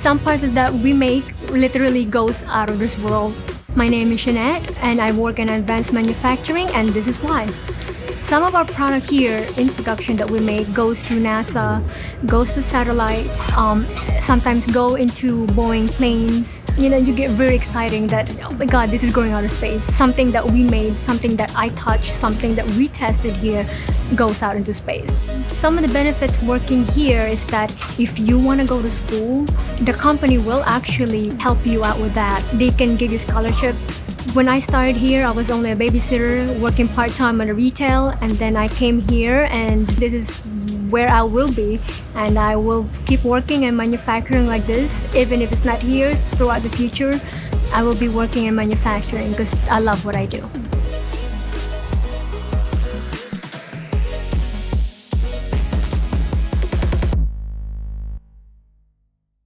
some parts that we make literally goes out of this world. My name is Jeanette, and I work in advanced manufacturing, and this is why. Some of our product here in production that we make goes to NASA, goes to satellites, sometimes go into Boeing planes. You know, you get very exciting that, oh my God, this is going out of space. Something that we made, something that I touched, something that we tested here goes out into space. Some of the benefits working here is that if you want to go to school, the company will actually help you out with that. They can give you scholarship. When I started here, I was only a babysitter working part-time at a retail, and then I came here, and this is where I will be, and I will keep working and manufacturing like this. Even if it's not here, throughout the future, I will be working in manufacturing because I love what I do.